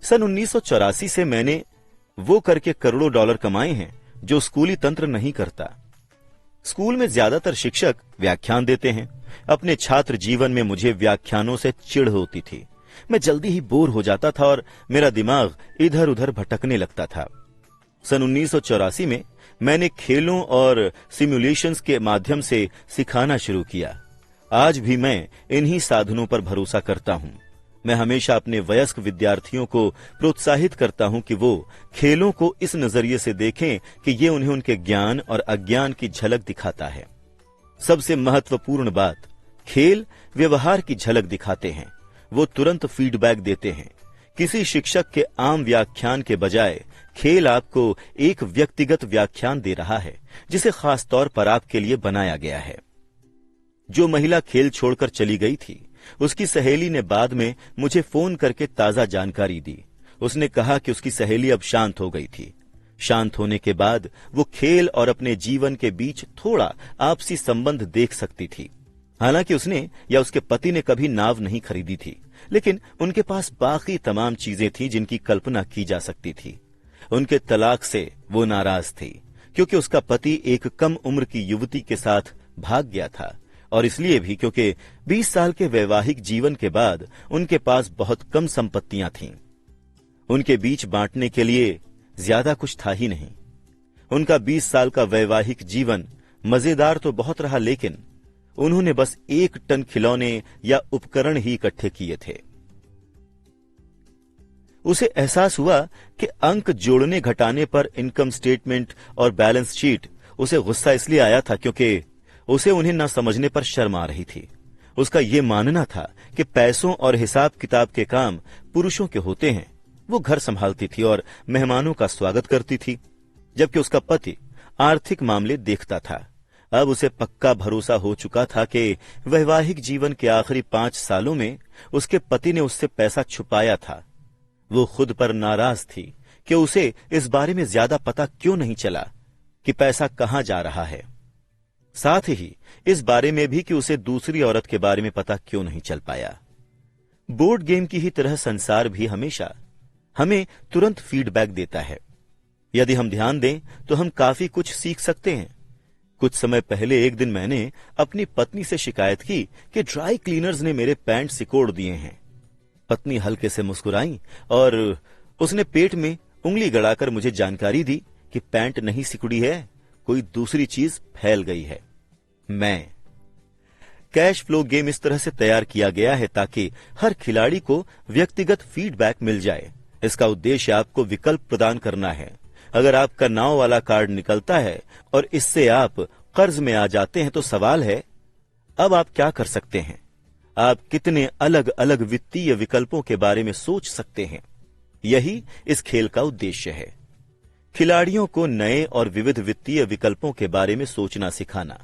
सन 1984 से मैंने वो करके करोड़ों डॉलर कमाए हैं जो स्कूली तंत्र नहीं करता। स्कूल में ज्यादातर शिक्षक व्याख्यान देते हैं। अपने छात्र जीवन में मुझे व्याख्यानों से चिढ़ होती थी। मैं जल्दी ही बोर हो जाता था और मेरा दिमाग इधर उधर भटकने लगता था। सन 1984 में मैंने खेलों और सिमुलेशंस के माध्यम से सिखाना शुरू किया। आज भी मैं इन्हीं साधनों पर भरोसा करता हूं। मैं हमेशा अपने वयस्क विद्यार्थियों को प्रोत्साहित करता हूं कि वो खेलों को इस नजरिए से देखें कि ये उन्हें उनके ज्ञान और अज्ञान की झलक दिखाता है। सबसे महत्वपूर्ण बात, खेल व्यवहार की झलक दिखाते हैं। वो तुरंत फीडबैक देते हैं। किसी शिक्षक के आम व्याख्यान के बजाय खेल आपको एक व्यक्तिगत व्याख्यान दे रहा है जिसे खास तौर पर आपके लिए बनाया गया है। जो महिला खेल छोड़कर चली गई थी, उसकी सहेली ने बाद में मुझे फोन करके ताजा जानकारी दी। उसने कहा कि उसकी सहेली अब शांत हो गई थी। शांत होने के बाद वो खेल और अपने जीवन के बीच थोड़ा आपसी संबंध देख सकती थी। हालांकि उसने या उसके पति ने कभी नाव नहीं खरीदी थी, लेकिन उनके पास बाकी तमाम चीजें थी जिनकी कल्पना की जा सकती थी। उनके तलाक से वो नाराज थी क्योंकि उसका पति एक कम उम्र की युवती के साथ भाग गया था, और इसलिए भी क्योंकि 20 साल के वैवाहिक जीवन के बाद उनके पास बहुत कम संपत्तियां थीं। उनके बीच बांटने के लिए ज्यादा कुछ था ही नहीं। उनका 20 साल का वैवाहिक जीवन मजेदार तो बहुत रहा, लेकिन उन्होंने बस 1 टन खिलौने या उपकरण ही इकट्ठे किए थे। उसे एहसास हुआ कि अंक जोड़ने घटाने पर इनकम स्टेटमेंट और बैलेंस शीट उसे गुस्सा इसलिए आया था क्योंकि उसे उन्हें न समझने पर शर्म आ रही थी। उसका यह मानना था कि पैसों और हिसाब किताब के काम पुरुषों के होते हैं। वो घर संभालती थी और मेहमानों का स्वागत करती थी, जबकि उसका पति आर्थिक मामले देखता था। अब उसे पक्का भरोसा हो चुका था कि वैवाहिक जीवन के आखिरी 5 सालों में उसके पति ने उससे पैसा छुपाया था। वो खुद पर नाराज थी कि उसे इस बारे में ज्यादा पता क्यों नहीं चला कि पैसा कहां जा रहा है। साथ ही इस बारे में भी कि उसे दूसरी औरत के बारे में पता क्यों नहीं चल पाया। बोर्ड गेम की ही तरह संसार भी हमेशा हमें तुरंत फीडबैक देता है। यदि हम ध्यान दें तो हम काफी कुछ सीख सकते हैं। कुछ समय पहले एक दिन मैंने अपनी पत्नी से शिकायत की कि ड्राई क्लीनर्स ने मेरे पैंट सिकोड़ दिए हैं। पत्नी हल्के से मुस्कुराई और उसने पेट में उंगली गड़ाकर मुझे जानकारी दी कि पैंट नहीं सिकुड़ी है, कोई दूसरी चीज फैल गई है। कैश फ्लो गेम इस तरह से तैयार किया गया है ताकि हर खिलाड़ी को व्यक्तिगत फीडबैक मिल जाए। इसका उद्देश्य आपको विकल्प प्रदान करना है। अगर आपका नाव वाला कार्ड निकलता है और इससे आप कर्ज में आ जाते हैं तो सवाल है, अब आप क्या कर सकते हैं? आप कितने अलग अलग वित्तीय विकल्पों के बारे में सोच सकते हैं? यही इस खेल का उद्देश्य है, खिलाड़ियों को नए और विविध वित्तीय विकल्पों के बारे में सोचना सिखाना।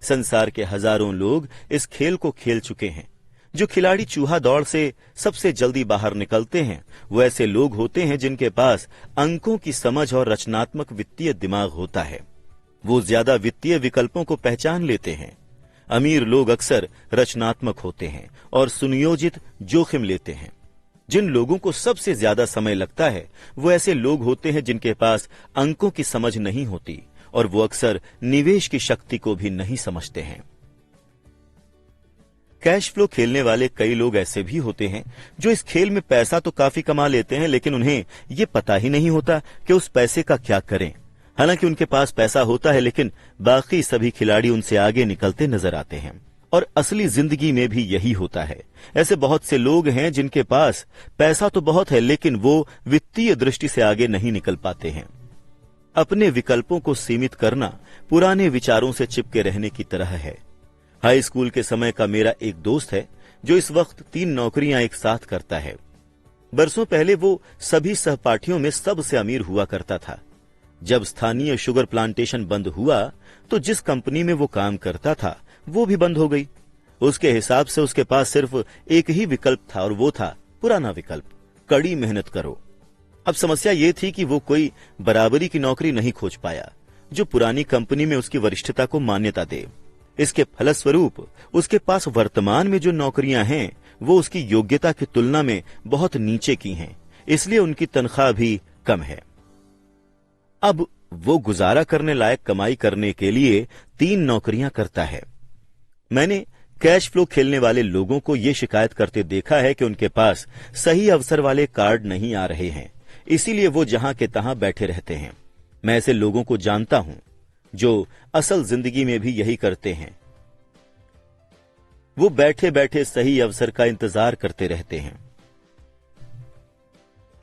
संसार के हजारों लोग इस खेल को खेल चुके हैं। जो खिलाड़ी चूहा दौड़ से सबसे जल्दी बाहर निकलते हैं, वो ऐसे लोग होते हैं जिनके पास अंकों की समझ और रचनात्मक वित्तीय दिमाग होता है। वो ज्यादा वित्तीय विकल्पों को पहचान लेते हैं। अमीर लोग अक्सर रचनात्मक होते हैं और सुनियोजित जोखिम लेते हैं। जिन लोगों को सबसे ज्यादा समय लगता है, वो ऐसे लोग होते हैं जिनके पास अंकों की समझ नहीं होती और वो अक्सर निवेश की शक्ति को भी नहीं समझते हैं। कैश फ्लो खेलने वाले कई लोग ऐसे भी होते हैं जो इस खेल में पैसा तो काफी कमा लेते हैं, लेकिन उन्हें ये पता ही नहीं होता कि उस पैसे का क्या करें। हालांकि उनके पास पैसा होता है, लेकिन बाकी सभी खिलाड़ी उनसे आगे निकलते नजर आते हैं। और असली जिंदगी में भी यही होता है। ऐसे बहुत से लोग हैं जिनके पास पैसा तो बहुत है, लेकिन वो वित्तीय दृष्टि से आगे नहीं निकल पाते हैं। अपने विकल्पों को सीमित करना पुराने विचारों से चिपके रहने की तरह है। हाई स्कूल के समय का मेरा एक दोस्त है जो इस वक्त 3 नौकरियां एक साथ करता है। बरसों पहले वो सभी सहपाठियों में सबसे अमीर हुआ करता था। जब स्थानीय शुगर प्लांटेशन बंद हुआ तो जिस कंपनी में वो काम करता था वो भी बंद हो गई। उसके हिसाब से उसके पास सिर्फ एक ही विकल्प था और वो था पुराना विकल्प, कड़ी मेहनत करो। अब समस्या ये थी कि वो कोई बराबरी की नौकरी नहीं खोज पाया जो पुरानी कंपनी में उसकी वरिष्ठता को मान्यता दे। इसके फलस्वरूप उसके पास वर्तमान में जो नौकरियां हैं वो उसकी योग्यता की तुलना में बहुत नीचे की हैं। इसलिए उनकी तनख्वाह भी कम है। अब वो गुजारा करने लायक कमाई करने के लिए 3 नौकरियां करता है। मैंने कैश फ्लो खेलने वाले लोगों को यह शिकायत करते देखा है कि उनके पास सही अवसर वाले कार्ड नहीं आ रहे हैं, इसीलिए वो जहां के तहां बैठे रहते हैं। मैं ऐसे लोगों को जानता हूं जो असल जिंदगी में भी यही करते हैं। वो बैठे बैठे सही अवसर का इंतजार करते रहते हैं।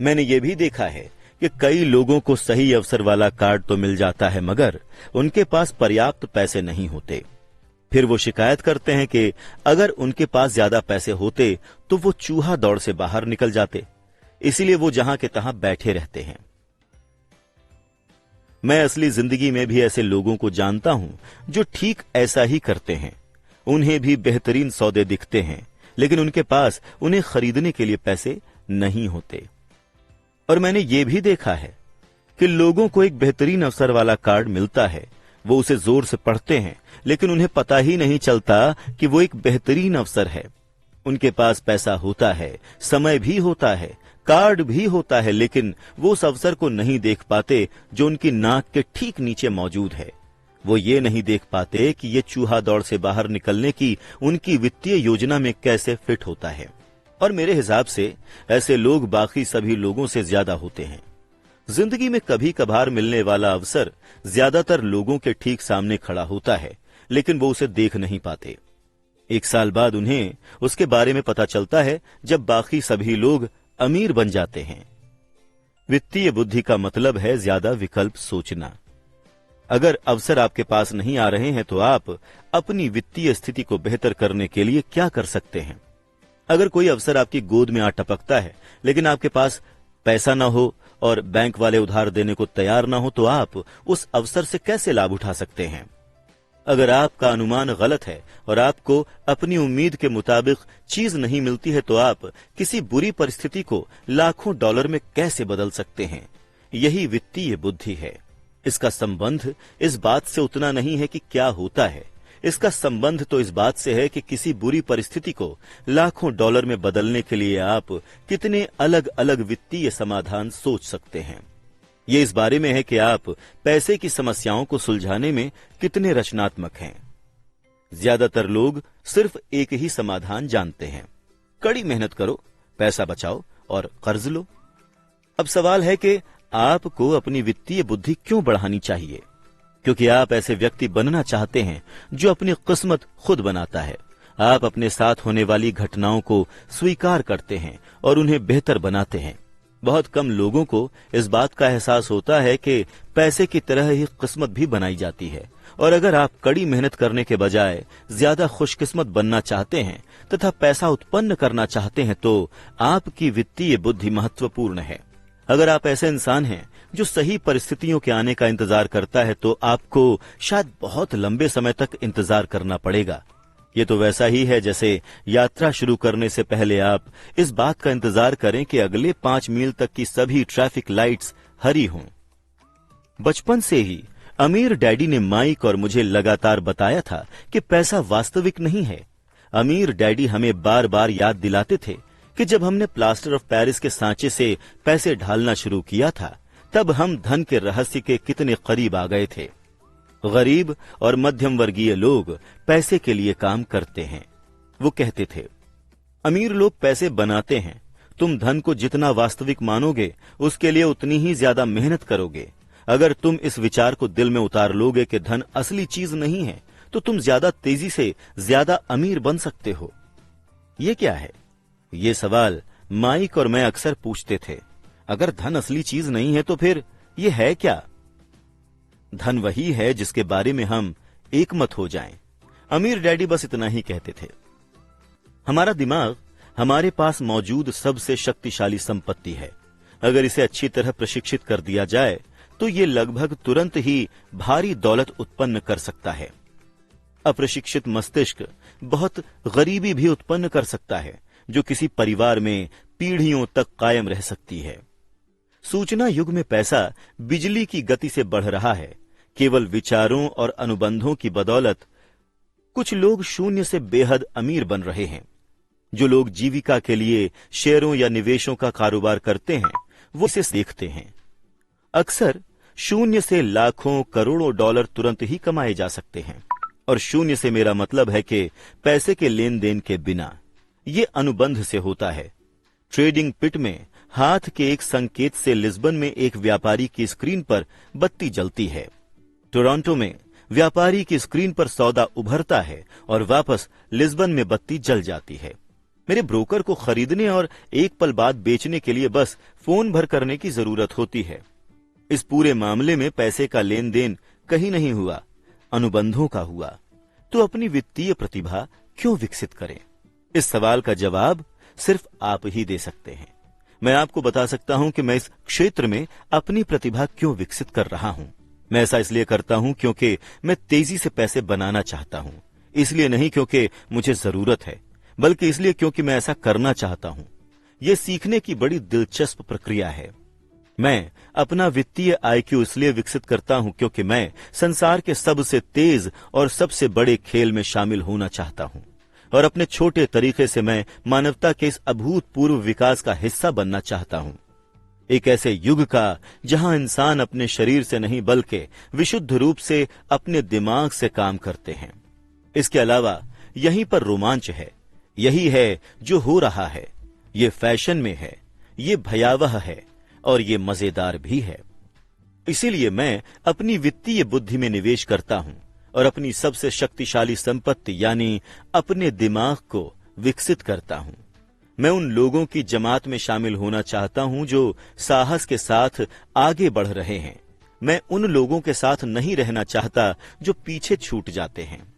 मैंने यह भी देखा है कि कई लोगों को सही अवसर वाला कार्ड तो मिल जाता है, मगर उनके पास पर्याप्त पैसे नहीं होते। फिर वो शिकायत करते हैं कि अगर उनके पास ज्यादा पैसे होते तो वो चूहा दौड़ से बाहर निकल जाते, इसीलिए वो जहां के तहां बैठे रहते हैं। मैं असली जिंदगी में भी ऐसे लोगों को जानता हूं जो ठीक ऐसा ही करते हैं। उन्हें भी बेहतरीन सौदे दिखते हैं, लेकिन उनके पास उन्हें खरीदने के लिए पैसे नहीं होते। और मैंने ये भी देखा है कि लोगों को एक बेहतरीन अवसर वाला कार्ड मिलता है, वो उसे जोर से पढ़ते हैं, लेकिन उन्हें पता ही नहीं चलता कि वो एक बेहतरीन अवसर है। उनके पास पैसा होता है, समय भी होता है, कार्ड भी होता है, लेकिन वो उस अवसर को नहीं देख पाते जो उनकी नाक के ठीक नीचे मौजूद है। वो ये नहीं देख पाते कि ये चूहा दौड़ से बाहर निकलने की उनकी वित्तीय योजना में कैसे फिट होता है। और मेरे हिसाब से ऐसे लोग बाकी सभी लोगों से ज्यादा होते हैं। जिंदगी में कभी कभार मिलने वाला अवसर ज्यादातर लोगों के ठीक सामने खड़ा होता है, लेकिन वो उसे देख नहीं पाते। 1 साल बाद उन्हें उसके बारे में पता चलता है जब बाकी सभी लोग अमीर बन जाते हैं। वित्तीय बुद्धि का मतलब है ज्यादा विकल्प सोचना। अगर अवसर आपके पास नहीं आ रहे हैं तो आप अपनी वित्तीय स्थिति को बेहतर करने के लिए क्या कर सकते हैं? अगर कोई अवसर आपकी गोद में आ टपकता है, लेकिन आपके पास पैसा न हो और बैंक वाले उधार देने को तैयार न हो, तो आप उस अवसर से कैसे लाभ उठा सकते हैं? अगर आपका अनुमान गलत है और आपको अपनी उम्मीद के मुताबिक चीज नहीं मिलती है, तो आप किसी बुरी परिस्थिति को लाखों डॉलर में कैसे बदल सकते हैं? यही वित्तीय बुद्धि है। इसका संबंध इस बात से उतना नहीं है कि क्या होता है, इसका संबंध तो इस बात से है कि किसी बुरी परिस्थिति को लाखों डॉलर में बदलने के लिए आप कितने अलग अलग वित्तीय समाधान सोच सकते हैं। ये इस बारे में है कि आप पैसे की समस्याओं को सुलझाने में कितने रचनात्मक हैं। ज्यादातर लोग सिर्फ एक ही समाधान जानते हैं, कड़ी मेहनत करो, पैसा बचाओ और कर्ज लो। अब सवाल है कि आपको अपनी वित्तीय बुद्धि क्यों बढ़ानी चाहिए? क्योंकि आप ऐसे व्यक्ति बनना चाहते हैं जो अपनी किस्मत खुद बनाता है। आप अपने साथ होने वाली घटनाओं को स्वीकार करते हैं और उन्हें बेहतर बनाते हैं। बहुत कम लोगों को इस बात का एहसास होता है कि पैसे की तरह ही किस्मत भी बनाई जाती है। और अगर आप कड़ी मेहनत करने के बजाय ज्यादा खुशकिस्मत बनना चाहते हैं तथा पैसा उत्पन्न करना चाहते हैं, तो आपकी वित्तीय बुद्धि महत्वपूर्ण है। अगर आप ऐसे इंसान हैं जो सही परिस्थितियों के आने का इंतजार करता है, तो आपको शायद बहुत लंबे समय तक इंतजार करना पड़ेगा। ये तो वैसा ही है जैसे यात्रा शुरू करने से पहले आप इस बात का इंतजार करें कि अगले 5 मील तक की सभी ट्रैफिक लाइट्स हरी हों। बचपन से ही अमीर डैडी ने माइक और मुझे लगातार बताया था कि पैसा वास्तविक नहीं है। अमीर डैडी हमें बार बार याद दिलाते थे कि जब हमने प्लास्टर ऑफ पेरिस के सांचे से पैसे ढालना शुरू किया था, तब हम धन के रहस्य के कितने करीब आ गए थे। गरीब और मध्यम वर्गीय लोग पैसे के लिए काम करते हैं। वो कहते थे, अमीर लोग पैसे बनाते हैं, तुम धन को जितना वास्तविक मानोगे उसके लिए उतनी ही ज्यादा मेहनत करोगे। अगर तुम इस विचार को दिल में उतार लोगे कि धन असली चीज नहीं है, तो तुम ज्यादा तेजी से ज्यादा अमीर बन सकते हो। ये क्या है? ये सवाल माइक और मैं अक्सर पूछते थे। अगर धन असली चीज नहीं है तो फिर ये है क्या? धन वही है जिसके बारे में हम एकमत हो जाएं। अमीर डैडी बस इतना ही कहते थे। हमारा दिमाग हमारे पास मौजूद सबसे शक्तिशाली संपत्ति है। अगर इसे अच्छी तरह प्रशिक्षित कर दिया जाए तो ये लगभग तुरंत ही भारी दौलत उत्पन्न कर सकता है। अप्रशिक्षित मस्तिष्क बहुत गरीबी भी उत्पन्न कर सकता है, जो किसी परिवार में पीढ़ियों तक कायम रह सकती है। सूचना युग में पैसा बिजली की गति से बढ़ रहा है। केवल विचारों और अनुबंधों की बदौलत कुछ लोग शून्य से बेहद अमीर बन रहे हैं। जो लोग जीविका के लिए शेयरों या निवेशों का कारोबार करते हैं वो इसे देखते हैं। अक्सर शून्य से लाखों करोड़ों डॉलर तुरंत ही कमाए जा सकते हैं, और शून्य से मेरा मतलब है कि पैसे के लेन देन के बिना। ये अनुबंध से होता है। ट्रेडिंग पिट में हाथ के एक संकेत से लिस्बन में एक व्यापारी की स्क्रीन पर बत्ती जलती है। टोरंटो में व्यापारी की स्क्रीन पर सौदा उभरता है और वापस लिस्बन में बत्ती जल जाती है। मेरे ब्रोकर को खरीदने और एक पल बाद बेचने के लिए बस फोन भर करने की जरूरत होती है। इस पूरे मामले में पैसे का लेन देन कहीं नहीं हुआ, अनुबंधों का हुआ। तो अपनी वित्तीय प्रतिभा क्यों विकसित करें? इस सवाल का जवाब सिर्फ आप ही दे सकते हैं। मैं आपको बता सकता हूं कि मैं इस क्षेत्र में अपनी प्रतिभा क्यों विकसित कर रहा हूं। मैं ऐसा इसलिए करता हूं क्योंकि मैं तेजी से पैसे बनाना चाहता हूं। इसलिए नहीं क्योंकि मुझे जरूरत है, बल्कि इसलिए क्योंकि मैं ऐसा करना चाहता हूं। यह सीखने की बड़ी दिलचस्प प्रक्रिया है। मैं अपना वित्तीय IQ इसलिए विकसित करता हूं क्योंकि मैं संसार के सबसे तेज और सबसे बड़े खेल में शामिल होना चाहता हूं, और अपने छोटे तरीके से मैं मानवता के इस अभूतपूर्व विकास का हिस्सा बनना चाहता हूं। एक ऐसे युग का जहां इंसान अपने शरीर से नहीं बल्कि विशुद्ध रूप से अपने दिमाग से काम करते हैं। इसके अलावा यहीं पर रोमांच है। यही है जो हो रहा है। ये फैशन में है, ये भयावह है, और ये मजेदार भी है। इसीलिए मैं अपनी वित्तीय बुद्धि में निवेश करता हूं और अपनी सबसे शक्तिशाली संपत्ति यानी अपने दिमाग को विकसित करता हूं। मैं उन लोगों की जमात में शामिल होना चाहता हूं जो साहस के साथ आगे बढ़ रहे हैं। मैं उन लोगों के साथ नहीं रहना चाहता जो पीछे छूट जाते हैं।